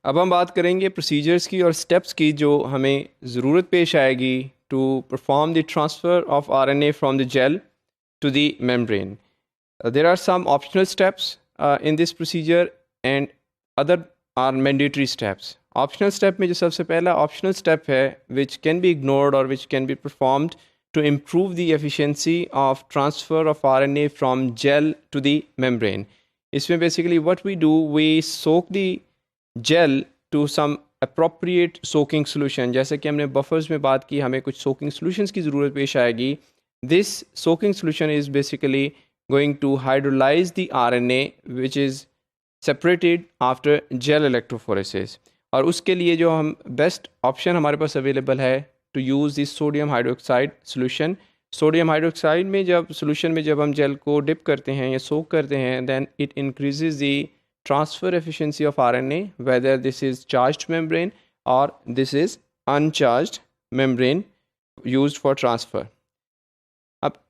अब हम बात करेंगे प्रोसीजर्स की और स्टेप्स की जो हमें ज़रूरत पेश आएगी to perform the transfer of RNA from the gel to the membrane. There are some optional steps in this procedure and other are mandatory steps. Optional step में जो सबसे पहला optional step है which can be ignored or which can be performed to improve the efficiency of transfer of RNA from gel to the membrane. इसमें basically what we do, we soak the gel to some appropriate soaking solution. जैसे कि हमने buffers में बात की, हमें कुछ soaking solutions की ज़रूरत पेश आएगी. This soaking solution is basically going to hydrolyze the RNA which is separated after gel electrophoresis. और उसके लिए जो हम बेस्ट ऑप्शन हमारे पास अवेलेबल है to use this sodium hydroxide solution. Sodium hydroxide में जब सोल्यूशन में जब हम जेल को डिप करते हैं या सोक करते हैं, then it increases the transfer efficiency of RNA whether this is charged membrane और this is uncharged membrane used for transfer. अब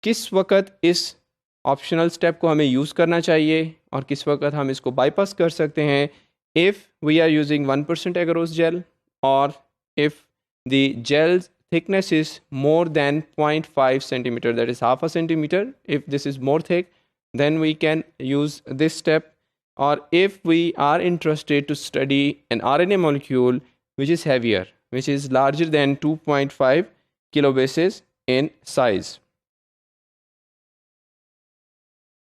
किस वक्त इस ऑप्शनल स्टेप को हमें यूज़ करना चाहिए और किस वक्त हम इसको बाईपास कर सकते हैं. If we are using 1% agarose gel और if the gel thickness is more than 0.5 centimeter, that is half a centimeter. If this is more thick, then we can use this step. Or if we are interested to study an RNA molecule which is heavier, which is larger than 2.5 kilobases in size.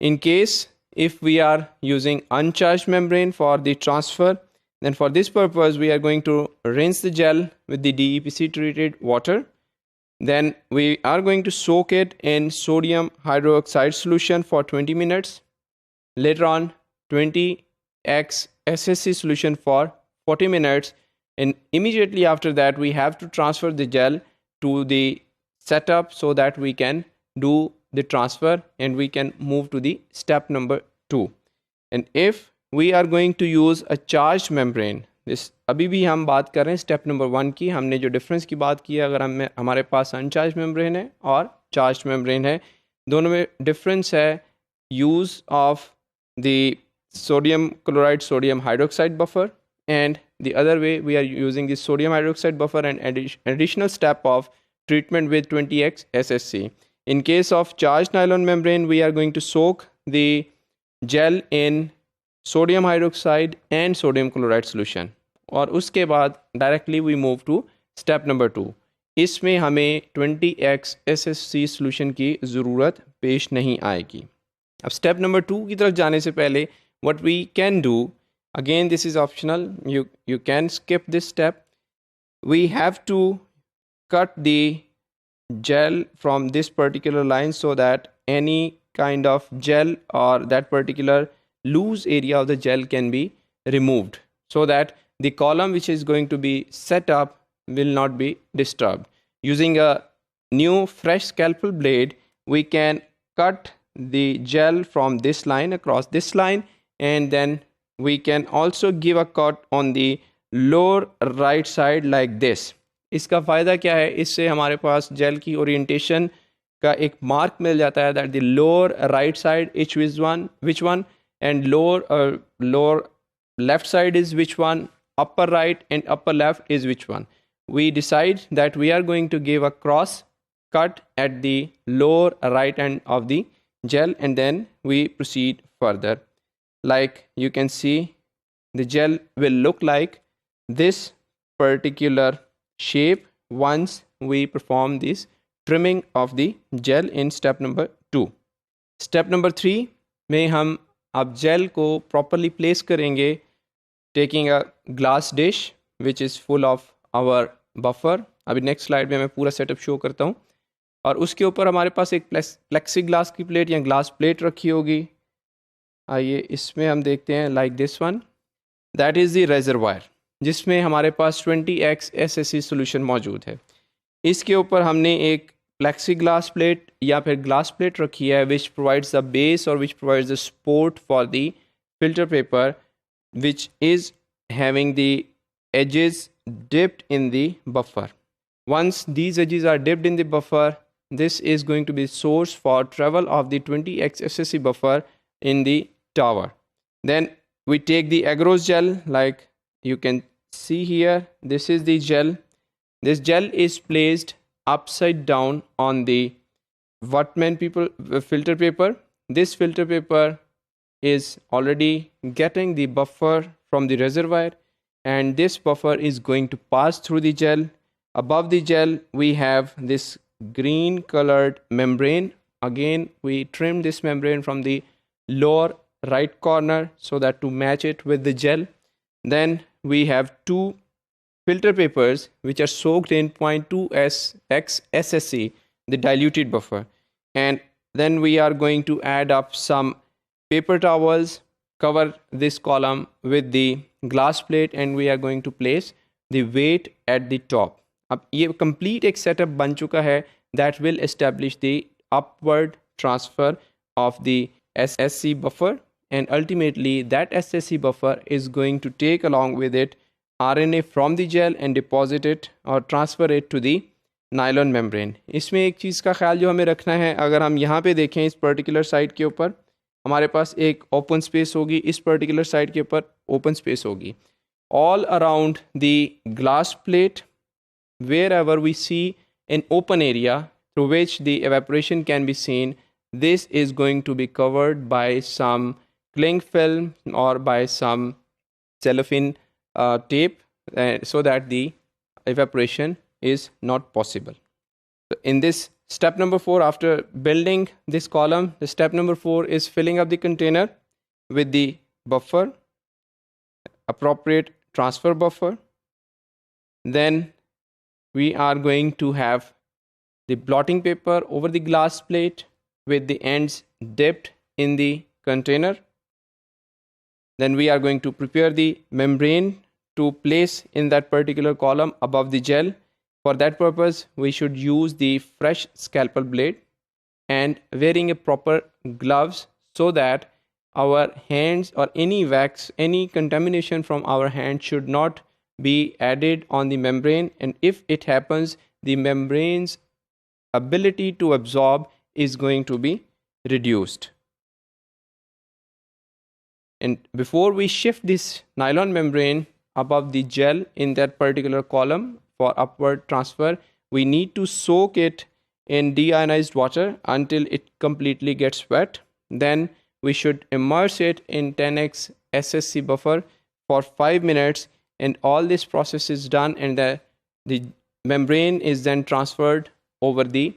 In case if we are using uncharged membrane for the transfer, then for this purpose we are going to rinse the gel with the DEPC treated water. Then we are going to soak it in sodium hydroxide solution for 20 minutes. Later on 20x SSC solution for 40 minutes. And immediately after that we have to transfer the gel to the setup so that we can do the transfer and we can move to the step number 2. And if we are going to use a charged membrane, this अभी भी हम बात कर रहे हैं step number 1 की. हमने जो डिफरेंस की बात की है, अगर हमारे पास अनचार्ज मेम्ब्रेन है और चार्ज मेम्ब्रेन है, दोनों में डिफरेंस है use of the sodium chloride sodium hydroxide buffer and the other way we are using the sodium hydroxide buffer and additional step of treatment with 20x SSC. In case of charged nylon membrane, we are going to soak the gel in sodium hydroxide and sodium chloride solution और उसके बाद directly we move to step number 2. इसमें हमें 20x SSC solution की ज़रूरत पेश नहीं आएगी. अब स्टेप नंबर 2 की तरफ जाने से पहले what we can do, again this is optional, you can skip this step. We have to cut the gel from this particular line so that any kind of gel or that particular loose area of the gel can be removed so that the column which is going to be set up will not be disturbed. Using a new fresh scalpel blade, we can cut the gel from this line across this line, and then we can also give a cut on the lower right side like this. इसका फ़ायदा क्या है, इससे हमारे पास jail की orientation का एक mark मिल जाता है that the lower right side etch which one and lower left side is which one, upper right and upper left is which one. We decide that we are going to give a cross cut at the lower right end of the gel and then we proceed further. Like you can see, the gel will look like this particular shape once we perform this trimming of the gel in step number 2. Step number 3 में हम अब gel को properly place करेंगे taking a glass dish which is full of our buffer. अभी next slide में मैं पूरा setup show करता हूँ. और उसके ऊपर हमारे पास एक प्लेक्सी ग्लास की प्लेट या ग्लास प्लेट रखी होगी. आइए इसमें हम देखते हैं like this one, that is the reservoir जिसमें हमारे पास 20x SSC सोल्यूशन मौजूद है. इसके ऊपर हमने एक plexi glass plate या फिर glass plate रखी है which provides the base or which provides the support for the filter paper which is having the edges dipped in the buffer. Once these edges are dipped in the buffer, this is going to be source for travel of the 20x SSC buffer in the tower. Then We take the agarose gel, like you can see here. This is the gel. This gel is placed upside down on the Wattman filter paper. This filter paper is already getting the buffer from the reservoir, and this buffer is going to pass through the gel. Above the gel we have this green colored membrane. Again, we trim this membrane from the lower right corner so that to match it with the gel. Then we have two filter papers which are soaked in 0.2x SSC, the diluted buffer. And then we are going to add up some paper towels, cover this column with the glass plate, and we are going to place the weight at the top. अब ये complete एक setup बन चुका है that will establish the upward transfer of the SSC buffer, and ultimately that SSC buffer is going to take along with it RNA from the gel and deposit it or transfer it to the nylon membrane. इसमें एक चीज़ का ख्याल जो हमें रखना है, अगर हम यहाँ पे देखें इस पर्टिकुलर साइड के ऊपर हमारे पास एक ओपन स्पेस होगी, इस पर्टिकुलर साइड के ऊपर ओपन स्पेस होगी. All around the glass plate, wherever we see an open area through which the evaporation can be seen, this is going to be covered by some cling film or by some cellophane tape so that the evaporation is not possible. So in this step number 4, after building this column, the step number 4 is filling up the container with the buffer, appropriate transfer buffer. Then we are going to have the blotting paper over the glass plate with the ends dipped in the container. Then we are going to prepare the membrane to place in that particular column above the gel. For that purpose, we should use the fresh scalpel blade and wearing a proper gloves so that our hands or any wax, any contamination from our hand should not be added on the membrane, and if it happens, the membrane's ability to absorb is going to be reduced. And before we shift this nylon membrane above the gel in that particular column for upward transfer, we need to soak it in deionized water until it completely gets wet. Then we should immerse it in 10x SSC buffer for 5 minutes, and all this process is done, and the membrane is then transferred over the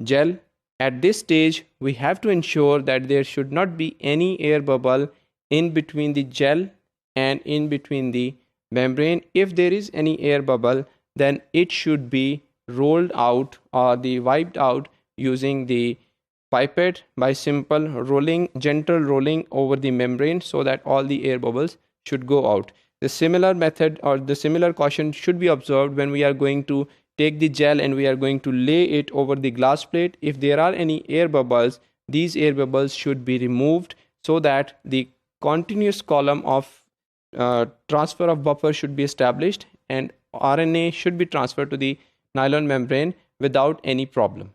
gel. At this stage, we have to ensure that there should not be any air bubble in between the gel and in between the membrane. If there is any air bubble, then it should be rolled out or wiped out using the pipette by simple rolling, gentle rolling over the membrane so that all the air bubbles should go out. The similar method or the similar caution should be observed when we are going to take the gel and we are going to lay it over the glass plate. If there are any air bubbles, these air bubbles should be removed so that the continuous column of transfer of buffer should be established and RNA should be transferred to the nylon membrane without any problem.